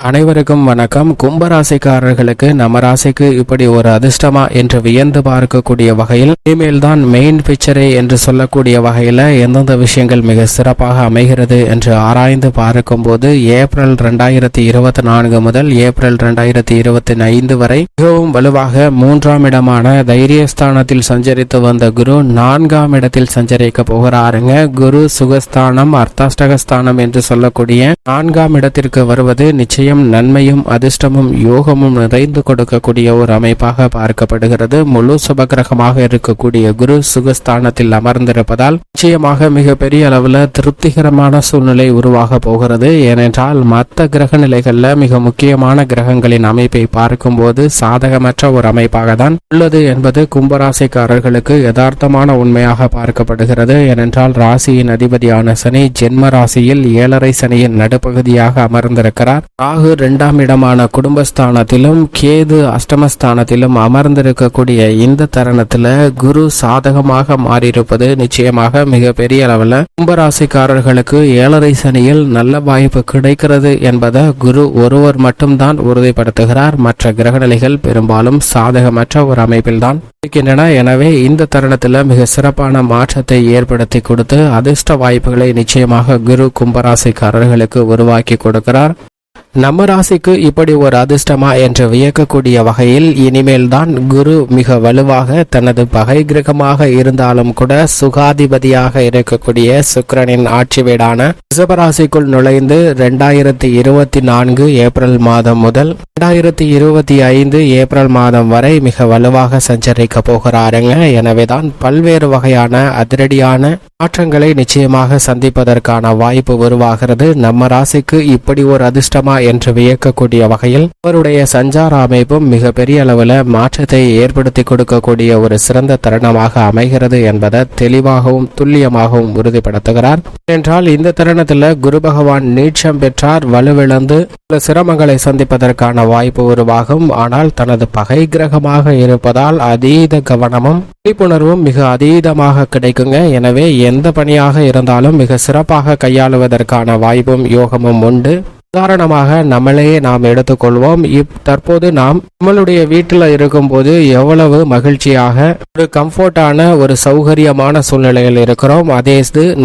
அனைவருக்கும் வணக்கம். கும்பராசிக்காரர்களுக்கு நம்ம ராசிக்கு இப்படி ஒரு அதிர்ஷ்டமா என்று வியந்து பார்க்கக்கூடிய வகையில் இனிமேல் தான் மெயின் பிக்சரே என்று சொல்லக்கூடிய வகையில் எந்தெந்த விஷயங்கள் மிக சிறப்பாக அமைகிறது என்று ஆராய்ந்து பார்க்கும் போது ஏப்ரல் 2024 முதல் ஏப்ரல் 2025 வரை மிகவும் வலுவாக 3ஆம் இடமான தைரியஸ்தானத்தில் சஞ்சரித்து வந்த குரு 4ஆம் இடத்தில் சஞ்சரிக்க போகிறாருங்க. குரு சுகஸ்தானம் அர்த்தாஷ்டகஸ்தானம் என்று சொல்லக்கூடிய 4ஆம் இடத்திற்கு வருவது நிச்சயம் நன்மையும் அதிர்ஷ்டமும் யோகமும் நிறைந்து கொடுக்கக்கூடிய ஒரு அமைப்பாக பார்க்கப்படுகிறது. முழு சுபகிரகமாக இருக்கக்கூடிய குரு சுகஸ்தானத்தில் அமர்ந்திருப்பதால் நிச்சயமாக மிக பெரிய அளவில் திருப்திகரமான சூழ்நிலை உருவாக போகிறது. ஏனென்றால் மற்ற கிரக நிலைகள்ல மிக முக்கியமான கிரகங்களின் அமைப்பை பார்க்கும்போது சாதகமற்ற ஒரு அமைப்பாக தான் உள்ளது என்பது கும்பராசிக்காரர்களுக்கு யதார்த்தமான உண்மையாக பார்க்கப்படுகிறது. ஏனென்றால் ராசியின் அதிபதியான சனி ஜென்ம ராசியில் 7.5 சனியின் நடுப்பகுதியாக அமர்ந்திருக்கிறார். ராகு 2ஆம் இடமான குடும்பஸ்தானத்திலும் கேது அஷ்டமஸ்தானத்திலும் அமர்ந்திருக்கக்கூடிய இந்த தருணத்துல குரு சாதகமாக மாறியிருப்பது நிச்சயமாக மிக பெரிய அளவில் கும்பராசிக்காரர்களுக்கு 7.5 சனியில் நல்ல வாய்ப்பு கிடைக்கிறது என்பதை குரு ஒருவர் மட்டும்தான் உறுதிப்படுத்துகிறார். மற்ற கிரகநிலைகள் பெரும்பாலும் சாதகமற்ற ஒரு அமைப்பில் தான் இருக்கின்றன. எனவே இந்த தருணத்தில் மிக சிறப்பான மாற்றத்தை ஏற்படுத்தி கொடுத்து அதிர்ஷ்ட வாய்ப்புகளை நிச்சயமாக குரு கும்பராசிக்காரர்களுக்கு உருவாக்கி கொடுக்கிறார். நம்ம ராசிக்கு இப்படி ஒரு அதிர்ஷ்டமா என்று வியக்கக்கூடிய வகையில் இனிமேல் தான் குரு மிக வலுவாக தனது பகை கிரகமாக இருந்தாலும் கூட சுகாதிபதியாக இருக்கக்கூடிய சுக்கிரனின் ஆட்சி வீடான ரிஷபராசிக்குள் நுழைந்து 2024 ஏப்ரல் மாதம் முதல் 2025 ஏப்ரல் மாதம் வரை மிக வலுவாக சஞ்சரிக்க போகிறாருங்க. எனவேதான் பல்வேறு வகையான அதிரடியான மாற்றங்களை நிச்சயமாக சந்திப்பதற்கான வாய்ப்பு உருவாகிறது. நம்ம ராசிக்கு இப்படி ஒரு அதிர்ஷ்டமா என்று வியக்கக்கூடிய வகையில் அவருடைய சஞ்சார அமைப்பும் மிக பெரிய அளவில் மாற்றத்தை ஏற்படுத்தி கொடுக்கக்கூடிய ஒரு சிறந்த தருணமாக அமைகிறது என்பதை தெளிவாகவும் துல்லியமாகவும் உறுதிப்படுத்துகிறார். என்றால் இந்த தருணத்தில் குரு பகவான் நீட்சம் பெற்றார், வலுவிழந்து சில சிரமங்களை சந்திப்பதற்கான வாய்ப்பு உருவாகும். ஆனால் தனது பகை கிரகமாக இருப்பதால் அதீத கவனமும் விழிப்புணர்வும் மிக அதீதமாக கிடைக்குங்க. எனவே எந்த பணியாக இருந்தாலும் மிக சிறப்பாக கையாளுவதற்கான வாய்ப்பும் யோகமும் உண்டு. உதாரணமாக நம்மளையே நாம் எடுத்துக்கொள்வோம். தற்போது நாம் நம்மளுடைய வீட்டில் இருக்கும்போது எவ்வளவு மகிழ்ச்சியாக ஒரு கம்ஃபர்டான ஒரு சௌகரியமான சூழ்நிலையில் இருக்கிறோம். அதே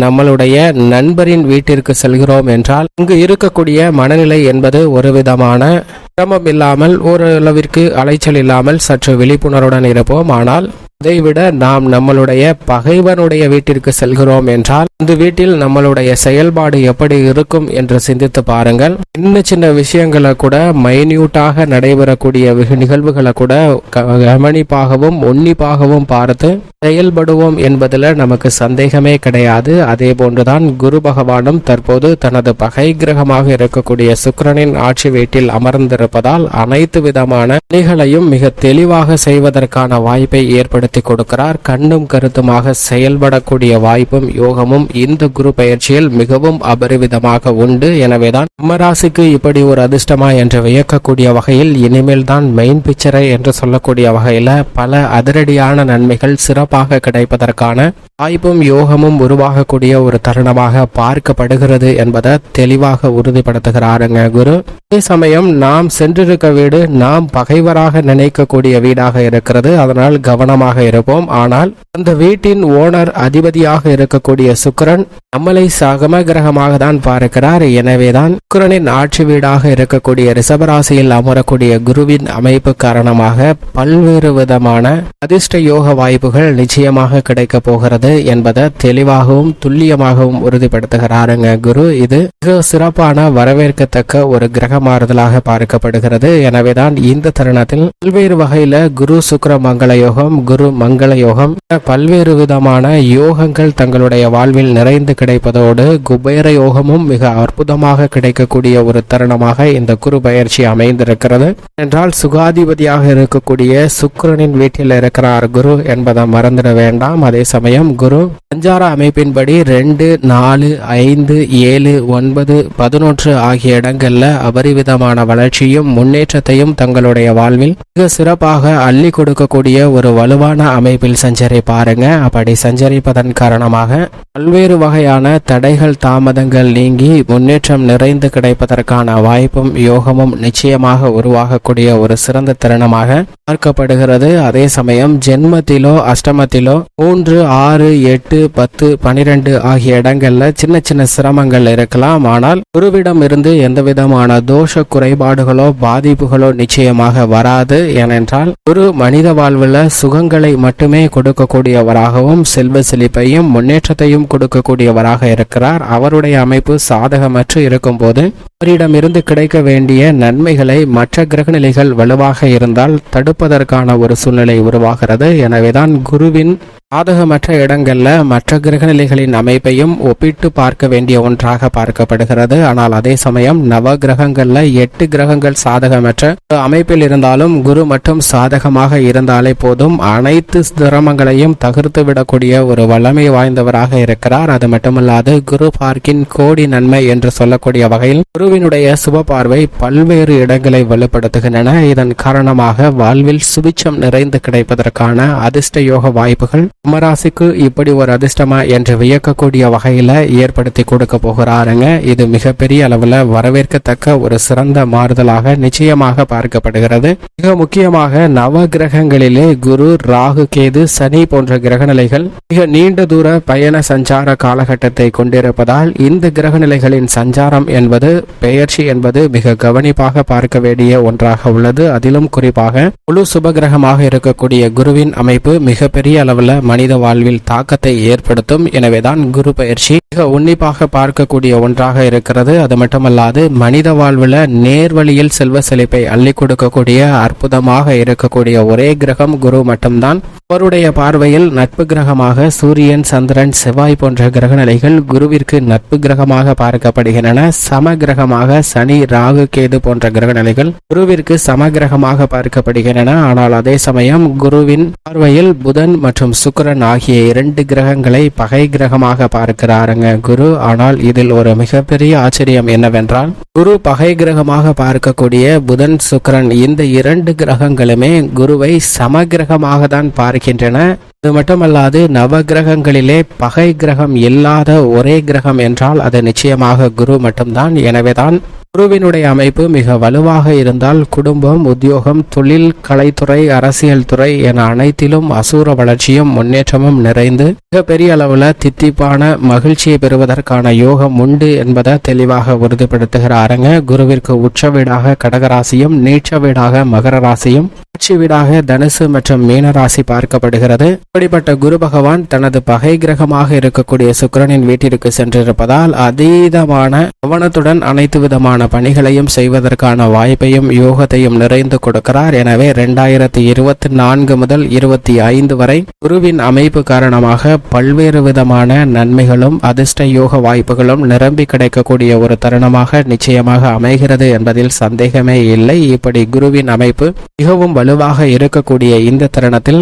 நம்மளுடைய நண்பரின் வீட்டிற்கு செல்கிறோம் என்றால் இங்கு இருக்கக்கூடிய மனநிலை என்பது ஒரு விதமான சிரமம் இல்லாமல் ஓரளவிற்கு அலைச்சல் இல்லாமல் சற்று விழிப்புணர்வுடன் இருப்போம். ஆனால் அதைவிட நாம் நம்மளுடைய பகைவனுடைய வீட்டிற்கு செல்கிறோம் என்றால் இந்த வீட்டில் நம்மளுடைய செயல்பாடு எப்படி இருக்கும் என்று சிந்தித்து பாருங்கள். சின்ன சின்ன விஷயங்களை கூட மைன்யூட்டாக நடைபெறக்கூடிய நிகழ்வுகளை கூட கவனிப்பாகவும் உன்னிப்பாகவும் பார்த்து செயல்படுவோம் என்பதில் நமக்கு சந்தேகமே கிடையாது. அதே போன்றுதான் குரு பகவானும் தற்போது தனது பகை கிரகமாக இருக்கக்கூடிய சுக்கிரனின் ஆட்சி வீட்டில் அமர்ந்திருப்பதால் அனைத்து விதமான பணிகளையும் மிக தெளிவாக செய்வதற்கான வாய்ப்பை ஏற்படுத்தி கொடுக்கிறார். கண்ணும் கருத்துமாக செயல்படக்கூடிய வாய்ப்பும் யோகமும் இந்த குரு பயிற்சியில் மிகவும் அபரிவிதமாக உண்டு. எனவேதான் நம்ம ராசிக்கு இப்படி ஒரு அதிர்ஷ்டமா என்று வியக்கக்கூடிய வகையில் இனிமேல் தான் மெயின் பிக்சரை என்று சொல்லக்கூடிய வகையில பல அதிரடியான நன்மைகள் சிறப்பாக கிடைப்பதற்கான வாய்ப்பும் யோகமும் உருவாகக்கூடிய ஒரு தருணமாக பார்க்கப்படுகிறது என்பதை தெளிவாக உறுதிப்படுத்துகிறாருங்க குரு. அதே சமயம் நாம் சென்றிருக்க வீடு நாம் பகைவராக நினைக்கக்கூடிய வீடாக இருக்கிறது. அதனால் கவனமாக இருப்போம். ஆனால் அந்த வீட்டின் ஓனர் அதிபதியாக இருக்கக்கூடிய சுக்கிரன் நம்மளை சகம கிரகமாக தான் பார்க்கிறார். எனவேதான் சுக்கிரனின் ஆட்சி வீடாக இருக்கக்கூடிய ரிஷபராசியில் அமரக்கூடிய குருவின் அமைப்பு காரணமாக பல்வேறு விதமான அதிர்ஷ்ட யோக வாய்ப்புகள் நிச்சயமாக கிடைக்க போகிறது என்பதை தெளிவாகவும் துல்லியமாகவும் உறுதிப்படுத்துகிறாருங்க குரு. இது மிக சிறப்பான வரவேற்கத்தக்க ஒரு கிரக மாறுதலாக பார்க்கப்படுகிறது. எனவேதான் இந்த தருணத்தில் பல்வேறு வகையில குரு சுக்கிர மங்கள யோகம், குரு மங்கள யோகம், பல்வேறு விதமான யோகங்கள் தங்களுடைய வாழ்வில் நிறைந்து கிடைப்பதோடு குபேர யோகமும் மிக அற்புதமாக கிடைக்கக்கூடிய ஒரு தருணமாக இந்த குரு பயிற்சி அமைந்திருக்கிறது. என்றால் சுகாதிபதியாக இருக்கக்கூடிய சுக்கிரனின் வீட்டில் இருக்கிறார் குரு என்பதை மறந்துட வேண்டாம். அதே சமயம் குரு சஞ்சார அமைப்பின்படி 2, 4, 5, 7, 9, 11 ஆகிய இடங்கள்ல அபரிவிதமான வளர்ச்சியும் முன்னேற்றத்தையும் தங்களுடைய வாழ்வில் மிக சிறப்பாக அள்ளி கொடுக்கக்கூடிய ஒரு வலுவான அமைப்பில் சஞ்சரிப்பாருங்க. அப்படி சஞ்சரிப்பதன் காரணமாக பல்வேறு வகையான தடைகள் தாமதங்கள் நீங்கி முன்னேற்றம் நிறைந்து கிடைப்பதற்கான வாய்ப்பும் யோகமும் நிச்சயமாக உருவாகக்கூடிய ஒரு சிறந்த தருணமாக பார்க்கப்படுகிறது. அதே சமயம் ஜென்மத்திலோ அஷ்டமத்திலோ 3, 6, 8, 10, 12 ஆகிய இடங்கள்ல சின்ன சின்ன சிரமங்கள் இருக்கலாம். ஆனால் குருவிடம் இருந்து எந்த விதமான தோஷ குறைபாடுகளோ பாதிப்புகளோ நிச்சயமாக வராது. ஏனென்றால் குரு மனித வாழ்வில் சுகங்களை மட்டுமே கொடுக்கக்கூடியவராகவும் செல்வ செழிப்பையும் முன்னேற்றத்தையும் கொடுக்கக்கூடியவராக இருக்கிறார். அவருடைய அமைப்பு சாதகமற்று இருக்கும் போது அவரிடமிருந்து கிடைக்க வேண்டிய நன்மைகளை மற்ற கிரகநிலைகள் வலுவாக இருந்தால் தடுப்பதற்கான ஒரு சூழ்நிலை உருவாகிறது. எனவேதான் குருவின் சாதகமற்ற இடங்கள்ல மற்ற கிரகநிலைகளின் அமைப்பையும் ஒப்பிட்டு பார்க்க வேண்டிய ஒன்றாக பார்க்கப்படுகிறது. ஆனால் அதே சமயம் நவ கிரகங்கள்ல 8 கிரகங்கள் சாதகமற்ற அமைப்பில் இருந்தாலும் குரு மட்டும் சாதகமாக இருந்தாலே போதும், அனைத்து சிரமங்களையும் தகர்த்து விடக்கூடிய ஒரு வல்லமை வாய்ந்தவராக இருக்கிறார். அது மட்டுமல்லாது குரு பார்க்கின் கோடி நன்மை என்று சொல்லக்கூடிய வகையில் குருவினுடைய சுப பார்வை பல்வேறு இடங்களை வலுப்படுத்துகின்றன. இதன் காரணமாக வாழ்வில் சுபிச்சம் நிறைந்து கிடைப்பதற்கான அதிர்ஷ்ட யோக வாய்ப்புகள் கும்பராசிக்கு இப்படி ஒரு அதிர்ஷ்டமா என்று வியக்கக்கூடிய வகையில ஏற்படுத்தி கொடுக்க போகிறாருங்க. இது மிகப்பெரிய அளவுல வரவேற்கத்தக்க ஒரு சிறந்த மாறுதலாக நிச்சயமாக பார்க்கப்படுகிறது. மிக முக்கியமாக நவ கிரகங்களிலே குரு, ராகு, கேது, சனி போன்ற கிரகநிலைகள் மிக நீண்ட தூர பயண சஞ்சார காலகட்டத்தை கொண்டிருப்பதால் இந்த கிரகநிலைகளின் சஞ்சாரம் என்பது, பெயர்ச்சி என்பது மிக கவனிப்பாக பார்க்க வேண்டிய ஒன்றாக உள்ளது. அதிலும் குறிப்பாக முழு சுபகிரகமாக இருக்கக்கூடிய குருவின் அமைப்பு மிகப்பெரிய அளவுல மனித வாழ்வில் தாக்கத்தை ஏற்படுத்தும். எனவேதான் குரு பயிற்சி மிக உன்னிப்பாக பார்க்கக்கூடிய ஒன்றாக இருக்கிறது. அது மட்டுமல்லாது மனித வாழ்வில் நேர்வழியில் செல்வ செழிப்பை அள்ளி கொடுக்கக்கூடிய அற்புதமாக இருக்கக்கூடிய ஒரே கிரகம் குரு மட்டும்தான். அவருடைய பார்வையில் நட்பு கிரகமாக சூரியன், சந்திரன், செவ்வாய் போன்ற கிரகநிலைகள் குருவிற்கு நட்பு கிரகமாக பார்க்கப்படுகின்றன. சம கிரகமாக சனி, ராகு, கேது போன்ற கிரகநிலைகள் குருவிற்கு சம கிரகமாக பார்க்கப்படுகின்றன. ஆனால் அதே சமயம் குருவின் பார்வையில் புதன் மற்றும் சுக்கிரன் ஆகிய 2 கிரகங்களை பகை கிரகமாக பார்க்கிறாருங்க குரு. ஆனால் இதில் ஒரு மிகப்பெரிய ஆச்சரியம் என்னவென்றால் குரு பகை கிரகமாக பார்க்கக்கூடிய புதன், சுக்கிரன் இந்த 2 கிரகங்களுமே குருவை சம கிரகமாக தான் பார்க்கின்றன. இது மட்டுமல்லாது நவ கிரகங்களிலே பகை கிரகம் இல்லாத ஒரே கிரகம் என்றால் அது நிச்சயமாக குரு மட்டும்தான். எனவேதான் குருவினுடைய அமைப்பு மிக வலுவாக இருந்தால் குடும்பம், உத்தியோகம், தொழில், கலைத்துறை, அரசியல் துறை என அனைத்திலும் அசூர வளர்ச்சியும் முன்னேற்றமும் நிறைந்து மிக பெரிய அளவுல தித்திப்பான மகிழ்ச்சியை பெறுவதற்கான யோகம் உண்டு என்பதை தெளிவாக உறுதிப்படுத்துகிறாருங்க. குருவிற்கு உச்ச வீடாக கடகராசியும், நீச்ச வீடாக மகர ராசியும், ஆட்சி வீடாக தனுசு மற்றும் மீன ராசி பார்க்கப்படுகிறது. இப்படிப்பட்ட குரு பகவான் தனது பகை கிரகமாக இருக்கக்கூடிய சுக்கிரனின் வீட்டிற்கு சென்றிருப்பதால் அதீதமான கவனத்துடன் அனைத்து விதமான பணிகளையும் செய்வதற்கான வாய்ப்பையும் யோகத்தையும் நிறைந்து கொடுக்கிறார். எனவே 2024 முதல் 25 வரை குருவின் அமைப்பு காரணமாக பல்வேறு விதமான நன்மைகளும் அதிர்ஷ்ட யோக வாய்ப்புகளும் நிரம்பி கிடைக்கக்கூடிய ஒரு தருணமாக நிச்சயமாக அமைகிறது என்பதில் சந்தேகமே இல்லை. இப்படி குருவின் அமைப்பு மிகவும் வலுவாக இருக்கக்கூடிய இந்த தருணத்தில்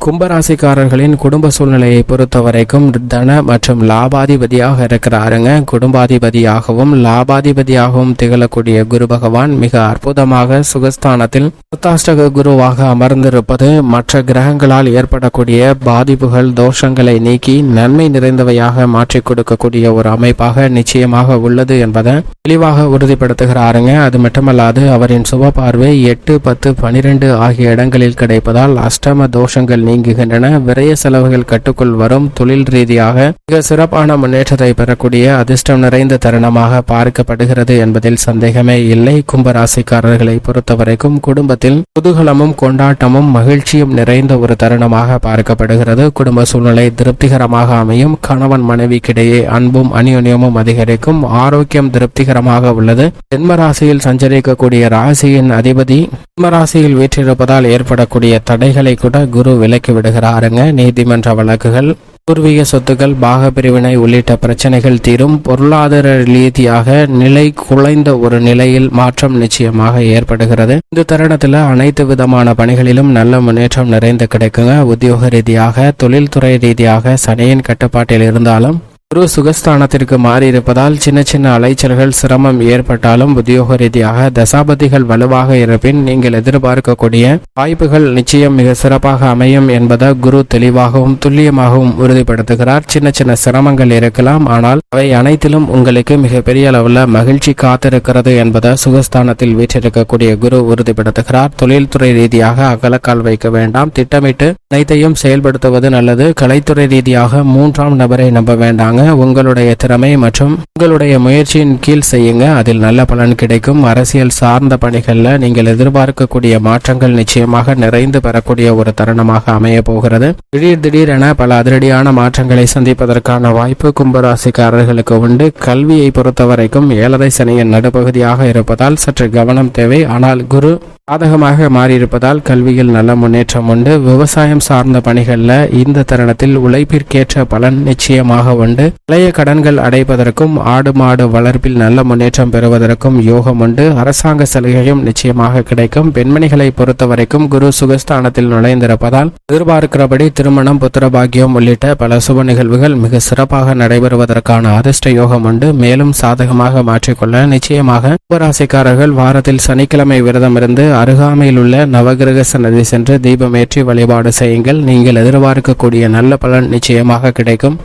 கும்பராசிக்காரர்களின் குடும்ப சூழ்நிலையை பொறுத்த வரைக்கும் தன மற்றும் லாபாதிபதியாக இருக்கிறாருங்க. குடும்பாதிபதியாகவும் லாபாதிபதியாகவும் திகழக்கூடிய குரு பகவான் மிக அற்புதமாக சுகஸ்தானத்தில் அர்த்தாஷ்டக குருவாக அமர்ந்திருப்பது மற்ற கிரகங்களால் ஏற்படக்கூடிய பாதிப்புகள், தோஷங்களை நீக்கி நன்மை நிறைந்தவையாக மாற்றிக் கொடுக்கக்கூடிய ஒரு அமைப்பாக நிச்சயமாக உள்ளது என்பதை தெளிவாக உறுதிப்படுத்துகிறாருங்க. அது மட்டுமல்லாது அவரின் சுப பார்வை 8, 10, 12 ஆகிய இடங்களில் கிடைப்பதால் அஷ்டம தோஷங்கள் நீங்குகின்றன. விரய செலவுகள் கட்டுக்குள் வரும். தொழில் ரீதியாக மிக சிறப்பான முன்னேற்றத்தை பெறக்கூடிய அதிர்ஷ்டம் நிறைந்த தருணமாக பார்க்கப்படுகிறது என்பதில் சந்தேகமே இல்லை. கும்பராசிக்காரர்களை பொறுத்தவரைக்கும் குடும்பத்தில் குதூகலமும் கொண்டாட்டமும் மகிழ்ச்சியும் நிறைந்த ஒரு தருணமாக பார்க்கப்படுகிறது. குடும்ப சூழ்நிலை திருப்திகரமாக அமையும். கணவன் மனைவிக்கிடையே அன்பும் அந்யோன்யமும் அதிகரிக்கும். ஆரோக்கியம் திருப்திகரமாக உள்ளது. ஜென்மராசியில் சஞ்சரிக்கக்கூடிய ராசியின் அதிபதி ஜென்மராசியில் வீற்றிருப்பதால் ஏற்படக்கூடிய தடைகளை கூட குரு விலக்கி விடுகிறாருங்க. நீதிமன்ற வழக்குகள், பூர்வீக சொத்துக்கள், பாக பிரிவினை உள்ளிட்ட பிரச்சனைகள் தீரும். பொருளாதார ரீதியாக நிலை குலைந்த ஒரு நிலையில் மாற்றம் நிச்சயமாக ஏற்படுகிறது. இந்த தருணத்தில் அனைத்து விதமான பணிகளிலும் நல்ல முன்னேற்றம் நிறைந்து கிடைக்குங்க. உத்தியோக ரீதியாக, தொழில்துறை ரீதியாக சனியின் கட்டுப்பாட்டில் இருந்தாலும் குரு சுகஸ்தானத்திற்கு மாறி இருப்பதால் சின்ன சின்ன அலைச்சல்கள், சிரமம் ஏற்பட்டாலும் உத்தியோக ரீதியாக தசாபதிகள் வலுவாக இருப்பின் நீங்கள் எதிர்பார்க்கக்கூடிய வாய்ப்புகள் நிச்சயம் மிக சிறப்பாக அமையும் என்பதை குரு தெளிவாகவும் துல்லியமாகவும் உறுதிப்படுத்துகிறார். சின்ன சின்ன சிரமங்கள் இருக்கலாம், ஆனால் அவை அனைத்திலும் உங்களுக்கு மிகப்பெரிய அளவில் மகிழ்ச்சி காத்திருக்கிறது என்பதை சுகஸ்தானத்தில் வீற்றிருக்கக்கூடிய குரு உறுதிப்படுத்துகிறார். தொழில்துறை ரீதியாக அகலக்கால் வைக்க வேண்டாம். திட்டமிட்டு அனைத்தையும் செயல்படுத்துவது நல்லது. கலைத்துறை ரீதியாக மூன்றாம் நபரை நம்ப வேண்டாங்க. உங்களுடைய திறமை மற்றும் உங்களுடைய முயற்சியின் கீழ் செய்யுங்க, அதில் நல்ல பலன் கிடைக்கும். அரசியல் சார்ந்த பணிகளில் நீங்கள் எதிர்பார்க்கக்கூடிய மாற்றங்கள் நிச்சயமாக நிறைந்து பெறக்கூடிய ஒரு தருணமாக அமைய போகிறது. திடீரென பல அதிரடியான மாற்றங்களை சந்திப்பதற்கான வாய்ப்பு கும்பராசிக்காரர்களுக்கு உண்டு. கல்வியை பொறுத்தவரைக்கும் 7.5 சனியின் நடுப்பகுதியாக இருப்பதால் சற்று கவனம் தேவை. ஆனால் குரு சாதகமாக மாறியிருப்பதால் கல்வியில் நல்ல முன்னேற்றம் உண்டு. விவசாயம் சார்ந்த பணிகளில் இந்த தருணத்தில் உழைப்பிற்கேற்ற பலன் நிச்சயமாக உண்டு. பழைய கடன்கள் அடைப்பதற்கும், ஆடு மாடு வளர்ப்பில் நல்ல முன்னேற்றம் பெறுவதற்கும் யோகம் உண்டு. அரசாங்க சலுகையும் நிச்சயமாக கிடைக்கும். பெண்மணிகளை பொறுத்தவரைக்கும் குரு சுகஸ்தானத்தில் நுழைந்திருப்பதால் எதிர்பார்க்கிறபடி திருமணம், புத்திரபாகியம் உள்ளிட்ட பல சுப நிகழ்வுகள் மிக சிறப்பாக நடைபெறுவதற்கான அதிர்ஷ்ட யோகம் உண்டு. மேலும் சாதகமாக மாற்றிக்கொள்ள நிச்சயமாக கும்பராசிக்காரர்கள் வாரத்தில் சனிக்கிழமை விரதம் இருந்து அருகாமையில் உள்ள நவகிரக சன்னதி சென்று தீபமேற்றி வழிபாடு செய்யுங்கள். நீங்கள் எதிர்பார்க்கக்கூடிய நல்ல பலன் நிச்சயமாக கிடைக்கும்.